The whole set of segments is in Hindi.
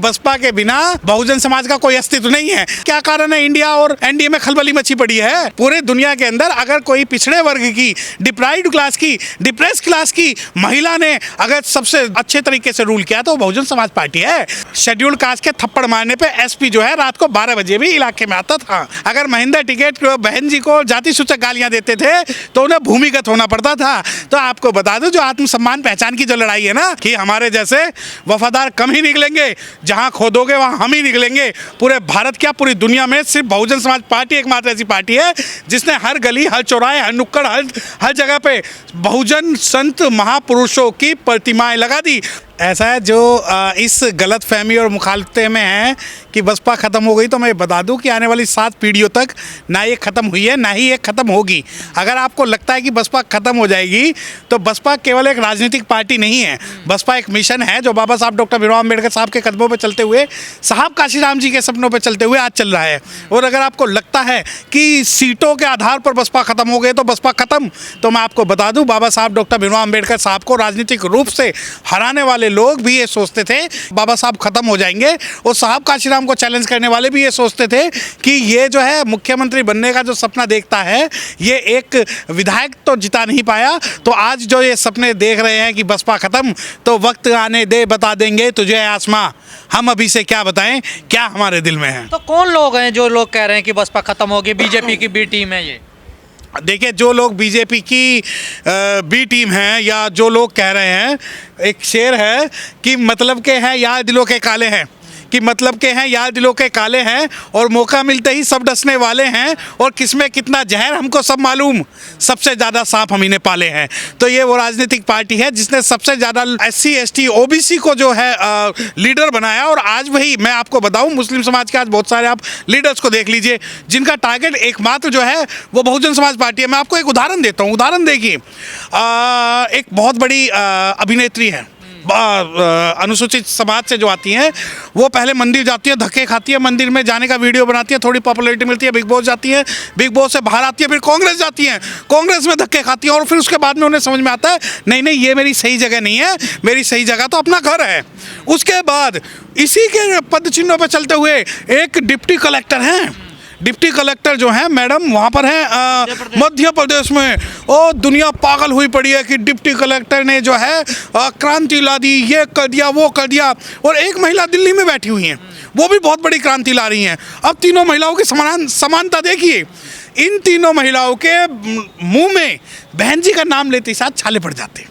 बसपा के बिना बहुजन समाज का कोई अस्तित्व नहीं है। क्या कारण है इंडिया और एनडीए में खलबली मची पड़ी है? पूरे दुनिया के अंदर अगर कोई पिछड़े वर्ग की, डिप्राइव्ड क्लास की, डिप्रेस क्लास की महिला ने अगर सबसे अच्छे तरीके से रूल किया तो बहुजन समाज पार्टी है। शेड्यूल्ड कास्ट के थप्पड़ मारने पे एसपी जो है रात को 12 बजे भी इलाके में आता था। अगर महिंद्रा टिकैत बहन जी को जाति सूचक गालियां देते थे तो उन्हें भूमिगत होना पड़ता था। तो आपको बता दो, जो आत्मसम्मान पहचान की जो लड़ाई है ना, कि हमारे जैसे वफादार कम ही निकलेंगे, जहां खोदोगे वहां हम ही निकलेंगे। पूरे भारत क्या, पूरी दुनिया में सिर्फ बहुजन समाज पार्टी एकमात्र ऐसी पार्टी है जिसने हर गली, हर चौराहे, हर नुक्कड़, हर जगह पे बहुजन संत महापुरुषों की प्रतिमाएं लगा दी। ऐसा है जो इस गलत फहमी और मुखालफते में है कि बसपा ख़त्म हो गई, तो मैं बता दूं कि आने वाली 7 पीढ़ियों तक ना ये ख़त्म हुई है, ना ही ये ख़त्म होगी। अगर आपको लगता है कि बसपा ख़त्म हो जाएगी तो बसपा केवल एक राजनीतिक पार्टी नहीं है। बसपा एक मिशन है जो बाबा साहब डॉक्टर भीमराव अम्बेडकर साहब के कदमों पर चलते हुए, साहब काशीराम जी के सपनों पर चलते हुए आज चल रहा है। और अगर आपको लगता है कि सीटों के आधार पर बसपा ख़त्म हो गई तो बसपा ख़त्म, तो मैं आपको बता दूँ, बाबा साहब डॉक्टर भीमराव अम्बेडकर साहब को राजनीतिक रूप से हराने वाले लोग भी ये सोचते थे बाबा साहब खत्म हो जाएंगे, और साहब काशीराम को चैलेंज करने वाले भी ये सोचते थे कि ये जो है मुख्यमंत्री बनने का जो सपना देखता है, ये एक विधायक तो जिता नहीं पाया। तो आज जो ये सपने देख रहे हैं कि बसपा खत्म, तो वक्त आने दे बता देंगे तुझे आसमां, हम अभी से क्या बताएं क्या हमारे दिल में है। तो कौन लोग हैं जो लोग कह रहे हैं कि बसपा खत्म होगी, बीजेपी की बी टीम है ये? देखिए, जो लोग बीजेपी की बी टीम हैं या जो लोग कह रहे हैं, एक शेर है कि मतलब के हैं यार दिलों के काले हैं, कि मतलब के हैं यार दिलों के काले हैं, और मौका मिलते ही सब डसने वाले हैं, और किसमें कितना जहर हमको सब मालूम, सबसे ज़्यादा सांप हम ही ने पाले हैं। तो ये वो राजनीतिक पार्टी है जिसने सबसे ज़्यादा SC ST OBC को जो है लीडर बनाया। और आज वही मैं आपको बताऊं, मुस्लिम समाज के आज बहुत सारे आप लीडर्स को देख लीजिए जिनका टारगेट एकमात्र जो है वो बहुजन समाज पार्टी है। मैं आपको एक उदाहरण देता हूँ। उदाहरण देखिए, एक बहुत बड़ी अभिनेत्री है, अनुसूचित समाज से जो आती हैं, वो पहले मंदिर जाती है, धक्के खाती है, मंदिर में जाने का वीडियो बनाती है, थोड़ी पॉपुलैरिटी मिलती है, बिग बॉस जाती है, बिग बॉस से बाहर आती है, फिर कांग्रेस जाती है, कांग्रेस में धक्के खाती है, और फिर उसके बाद में उन्हें समझ में आता है नहीं नहीं ये मेरी सही जगह नहीं है, मेरी सही जगह तो अपना घर है। उसके बाद इसी के पद चिन्हों पर चलते हुए एक डिप्टी कलेक्टर हैं, डिप्टी कलेक्टर जो है मैडम वहाँ पर है मध्य प्रदेश में। और दुनिया पागल हुई पड़ी है कि डिप्टी कलेक्टर ने जो है क्रांति ला दी, ये कर दिया, वो कर दिया। और एक महिला दिल्ली में बैठी हुई हैं, वो भी बहुत बड़ी क्रांति ला रही हैं। अब तीनों महिलाओं की समानता देखिए, इन तीनों महिलाओं के मुंह में बहन जी का नाम लेते ही साथ छाले पड़ जाते हैं।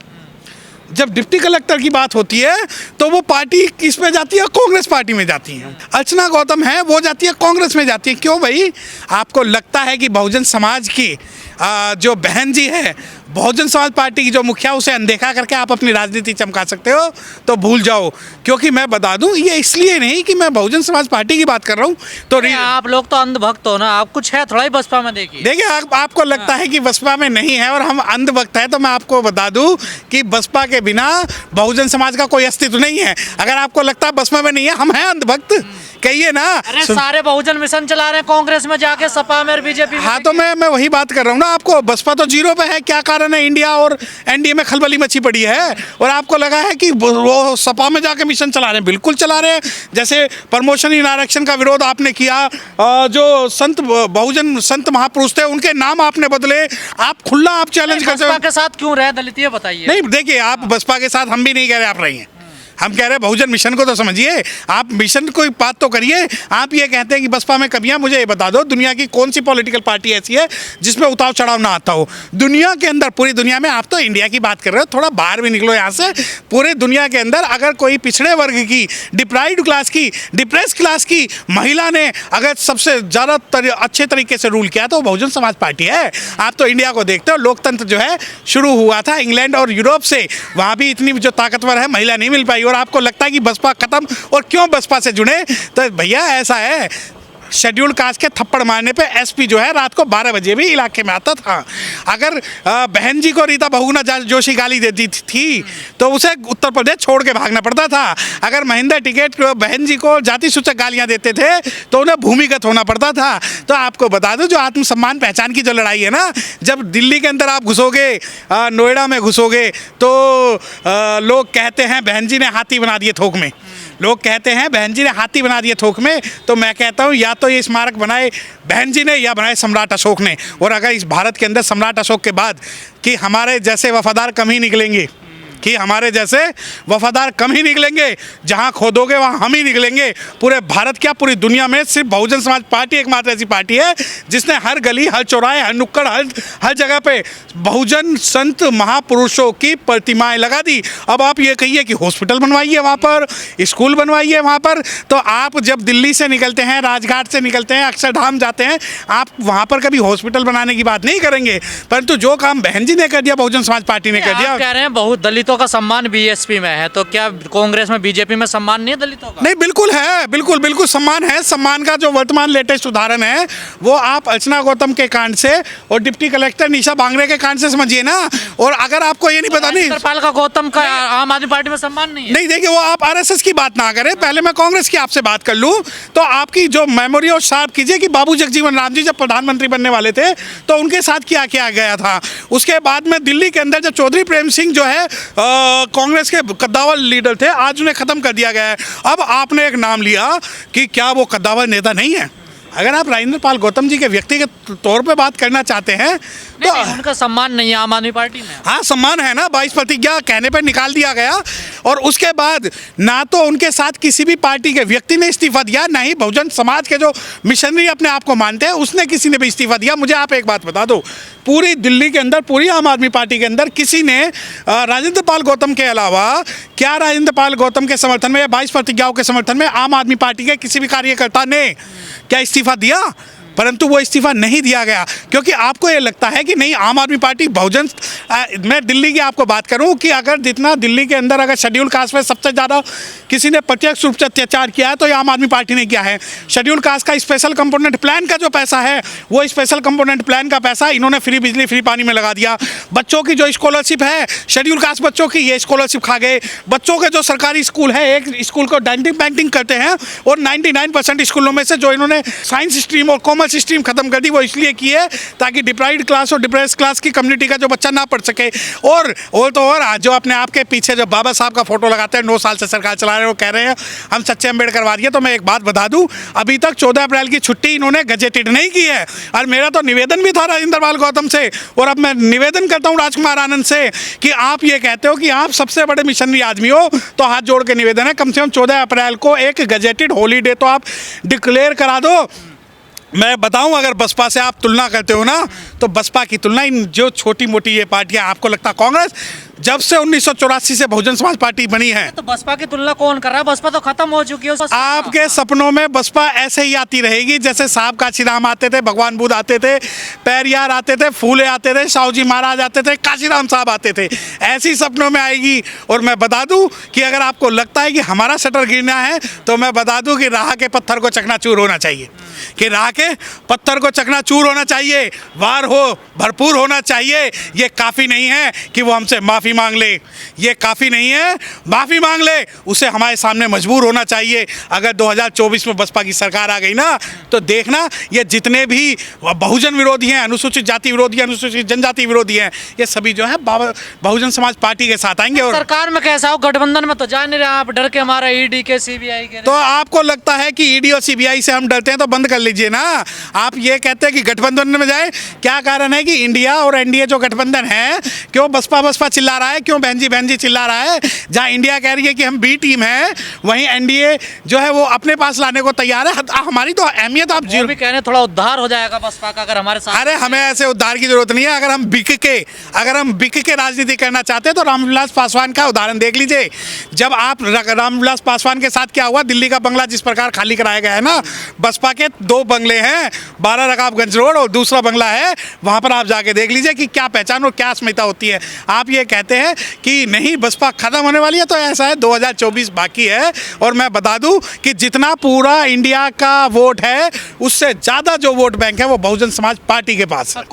जब डिप्टी कलेक्टर की बात होती है तो वो पार्टी किस में जाती है? कांग्रेस पार्टी में जाती हैं। अर्चना गौतम है, वो जाती है कांग्रेस में जाती है। क्यों भाई? आपको लगता है कि बहुजन समाज की जो बहन जी है, बहुजन समाज पार्टी की जो मुखिया, उसे अनदेखा करके आप अपनी राजनीति चमका सकते हो? तो भूल जाओ, क्योंकि मैं बता दूं, ये इसलिए नहीं कि मैं बहुजन समाज पार्टी की बात कर रहा हूं। तो आप लोग तो अंधभक्त हो ना, आप कुछ है थोड़ा ही बसपा में। देखिए आपको लगता है कि बसपा में नहीं है और हम अंधभक्त है, तो मैं आपको बता दूं कि बसपा के बिना बहुजन समाज का कोई अस्तित्व नहीं है। अगर आपको लगता है बसपा में नहीं है, हम हैं अंधभक्त, कहिए ना। अरे सारे बहुजन मिशन चला रहे हैं कांग्रेस में जाके, सपा में, बीजेपी में। हाँ, तो मैं वही बात कर रहा हूँ ना आपको, बसपा तो जीरो पे है। क्या कारण है इंडिया और एनडीए में खलबली मची पड़ी है? और आपको लगा है कि वो सपा में जाके मिशन चला रहे हैं? बिल्कुल चला रहे हैं। जैसे प्रमोशन इन आरक्षण का विरोध आपने किया, जो संत बहुजन संत महापुरुष थे उनके नाम आपने बदले, आप खुला आप चैलेंज करते हो। बसपा के साथ क्यों रहे दलित, ये बताइए। नहीं देखिए, आप बसपा के साथ, हम भी नहीं कह रहे आप रही हैं, हम कह रहे हैं बहुजन मिशन को तो समझिए, आप मिशन कोई बात तो करिए। आप ये कहते हैं कि बसपा में कमियां, मुझे ये बता दो दुनिया की कौन सी पॉलिटिकल पार्टी ऐसी है जिसमें उतार चढ़ाव ना आता हो? दुनिया के अंदर, पूरी दुनिया में, आप तो इंडिया की बात कर रहे हो, थोड़ा बाहर भी निकलो यहाँ से। पूरे दुनिया के अंदर अगर कोई पिछड़े वर्ग की, डिप्राइव्ड क्लास की, डिप्रेस क्लास की महिला ने अगर सबसे ज़्यादा अच्छे तरीके से रूल किया तो बहुजन समाज पार्टी है। आप तो इंडिया को देखते हो, लोकतंत्र जो है शुरू हुआ था इंग्लैंड और यूरोप से, वहाँ भी इतनी जो ताकतवर है महिला नहीं मिल पाई। और आपको लगता है कि बसपा खत्म, और क्यों बसपा से जुड़े? तो भैया ऐसा है, शेड्यूल्ड कास्ट के थप्पड़ मारने पे एसपी जो है रात को 12 बजे भी इलाके में आता था। अगर बहन जी को रीता बहुगुणा जोशी गाली देती थी तो उसे उत्तर प्रदेश छोड़ के भागना पड़ता था। अगर महिंद्रा टिकैत बहन जी को जाति सूचक गालियां देते थे तो उन्हें भूमिगत होना पड़ता था। तो आपको बता दूं, जो आत्मसम्मान पहचान की जो लड़ाई है ना, जब दिल्ली के अंदर आप घुसोगे, नोएडा में घुसोगे, तो लोग कहते हैं बहन जी ने हाथी बना दिए थोक में। लोग कहते हैं बहन जी ने हाथी बना दिए थोक में, तो मैं कहता हूँ या तो ये स्मारक बनाए बहन जी ने या बनाए सम्राट अशोक ने। और अगर इस भारत के अंदर सम्राट अशोक के बाद कि हमारे जैसे वफादार कम ही निकलेंगे, कि हमारे जैसे वफादार कम ही निकलेंगे, जहां खोदोगे वहां हम ही निकलेंगे। पूरे भारत क्या पूरी दुनिया में सिर्फ बहुजन समाज पार्टी एकमात्र ऐसी पार्टी है जिसने हर गली, हर चौराहे, हर नुक्कड़, हर जगह पे बहुजन संत महापुरुषों की प्रतिमाएं लगा दी। अब आप ये कहिए कि हॉस्पिटल बनवाइए वहाँ पर, स्कूल बनवाइए वहाँ पर, तो आप जब दिल्ली से निकलते हैं, राजघाट से निकलते हैं, अक्षरधाम जाते हैं, आप वहाँ पर कभी हॉस्पिटल बनाने की बात नहीं करेंगे। परंतु जो काम बहन जी ने कर दिया, बहुजन समाज पार्टी ने कर दिया। आप कह रहे हैं बहुत दलितों का सम्मान बीएसपी में है, तो क्या कांग्रेस में, बीजेपी में सम्मान नहीं है दलितों का? नहीं, बिल्कुल है, बिल्कुल बिल्कुल सम्मान है। सम्मान का जो वर्तमान लेटेस्ट उदाहरण है वो आप अर्चना गौतम के कांड से और डिप्टी कलेक्टर निशा बांगरे के कांड से समझिए ना। और अगर आपको ये नहीं पता, नहीं राजेंद्र का गौतम का आम आदमी पार्टी में सम्मान नहीं है। नहीं, देखिए, वो आप आरएसएस की बात ना करें, पहले मैं कांग्रेस की आपसे बात कर लूं तो आपकी जो मेमोरी और शार्प कीजिए कि बाबू जगजीवन राम जी जब प्रधानमंत्री बनने वाले थे तो उनके साथ क्या किया गया था। उसके बाद में दिल्ली के अंदर जब चौधरी प्रेम सिंह जो है कांग्रेस के कद्दावर लीडर थे, आज उन्हें खत्म कर दिया गया है। अब आपने एक नाम लिया कि क्या वो कद्दावर नेता नहीं है? अगर आप राजेंद्र पाल गौतम जी के व्यक्तिगत तौर पे बात करना चाहते हैं तो नहीं, उनका सम्मान नहीं है आम आदमी पार्टी में। हाँ, सम्मान है ना, 22 प्रतिज्ञा कहने पर निकाल दिया गया। और उसके बाद ना तो उनके साथ किसी भी पार्टी के व्यक्ति ने इस्तीफा दिया, ना ही बहुजन समाज के जो मिशनरी अपने आप को मानते हैं उसने किसी ने भी इस्तीफा दिया। मुझे आप एक बात बता दो, पूरी दिल्ली के अंदर, पूरी आम आदमी पार्टी के अंदर किसी ने राजेंद्र पाल गौतम के अलावा, क्या राजेंद्र पाल गौतम के समर्थन में या 22 प्रतिज्ञाओं के समर्थन में आम आदमी पार्टी के किसी भी कार्यकर्ता ने क्या इस्तीफा दिया? परंतु वो इस्तीफा नहीं दिया गया क्योंकि आपको ये लगता है कि नहीं, आम आदमी पार्टी बहुजन मैं दिल्ली की आपको बात करूं कि अगर जितना दिल्ली के अंदर अगर शेड्यूल कास्ट में सबसे ज़्यादा किसी ने प्रत्यक्ष रूप से अत्याचार किया है तो ये आम आदमी पार्टी ने किया है। शेड्यूल कास्ट का स्पेशल कंपोनेंट प्लान का जो पैसा है वो स्पेशल कंपोनेंट प्लान का पैसा इन्होंने फ्री बिजली, फ्री पानी में लगा दिया। बच्चों की जो स्कॉलरशिप है शेड्यूल कास्ट बच्चों की, ये स्कॉलरशिप खा गए। बच्चों के जो सरकारी स्कूल है, एक स्कूल को डेंटिंग पेंटिंग करते हैं और 99% स्कूलों में से जो इन्होंने साइंस स्ट्रीम और कॉमर्स स्ट्रीम खत्म कर दी वो इसलिए की है ताकि डिप्राइव्ड क्लास और डिप्रेस क्लास की कम्युनिटी का जो बच्चा ना पढ़ सके। और जो अपने आप के पीछे जो बाबा साहब का फोटो लगाते हैं, 9 साल से सरकार चला रहे हैं, वो कह रहे हैं हम सच्चे अम्बेडकरवादी हैं। तो मैं एक बात बता दूं, अभी तक 14 अप्रैल की छुट्टी इन्होंने गजेटेड नहीं की है। और मेरा तो निवेदन भी था राजेंद्र पाल गौतम से, और अब मैं निवेदन करता हूं राजकुमार आनंद से कि आप ये कहते हो कि आप सबसे बड़े मिशनरी आदमी हो, तो हाथ जोड़ के निवेदन है कम से कम 14 अप्रैल को एक गजेटेड हॉलीडे तो आप डिक्लेयर करा दो। मैं बताऊं, अगर बसपा से आप तुलना करते हो ना, तो बसपा की तुलना इन जो छोटी मोटी ये पार्टियां, आपको लगता कांग्रेस जब से 1984 से बहुजन समाज पार्टी बनी है, तो बसपा की तुलना कौन कर रहा है? बसपा तो खत्म हो चुकी है। आपके सपनों में बसपा ऐसे ही आती रहेगी जैसे साहब काशीराम आते थे, भगवान बुद्ध आते थे, पेरियार आते थे, फूले आते थे, साहू महाराज आते थे, काशीराम साहब आते थे, ऐसी सपनों में आएगी। और मैं बता दूं कि अगर आपको लगता है कि हमारा शटर गिरना है तो मैं बता दूं कि राह के पत्थर को चकनाचूर होना चाहिए, कि राह के पत्थर को चकनाचूर होना चाहिए, वार हो भरपूर होना चाहिए। ये काफ़ी नहीं है कि वो हमसे माफ़ी मांग ले, ये काफ़ी नहीं है, माफ़ी मांग ले, उसे हमारे सामने मजबूर होना चाहिए। अगर 2024 में बसपा की सरकार आ गई ना, तो देखना ये जितने भी बहुजन विरोधी हैं, अनुसूचित जाति विरोधी हैं, अनुसूचित जनजाति विरोधी हैं, ये सभी जो है बहुजन समाज पार्टी के साथ आएंगे। और सरकार में कैसा हो, गठबंधन में तो जा नहीं रहे आप, डर के हमारा ईडी के सीबीआई के। तो आपको लगता है कि ईडी और सीबीआई से हम डरते हैं, तो बंद कर लीजिए ना। आप ये कहते हैं कि गठबंधन में जाए, क्या कारण है कि इंडिया और एनडीए जो गठबंधन है, क्यों बसपा चिल्ला रहा है, क्यों बहन जी चिल्ला रहा है? जहां इंडिया कह रही है कि हम बी टीम है, वहीं एनडीए जो है वो अपने पास लाने को तैयार है। हमारी तो अहमियत आप जीरो भी कहने थोड़ा उद्धार हो जाएगा बसपा का अगर हमारे साथ। अरे हमें ऐसे उद्धार की जरूरत नहीं है। अगर हम बिक के राजनीति करना चाहते हैं तो रामविलास पासवान का उदाहरण देख लीजिए। जब आप रामविलास पासवान के साथ क्या हुआ, दिल्ली का बंगला जिस प्रकार खाली कराया गया है ना, बसपा के 2 बंगले हैं, 12 रकाबगंज रोड और दूसरा बंगला है, वहां पर आप जाके देख लीजिए कि क्या पहचान और क्या अस्मिता होती है। आप ये कहते हैं कि नहीं बसपा खत्म होने वाली है, तो ऐसा है 2024 बाकी है। और मैं बता दूं कि जितना पूरा इंडिया का वोट है उससे ज़्यादा जो वोट बैंक है वो बहुजन समाज पार्टी के पास है।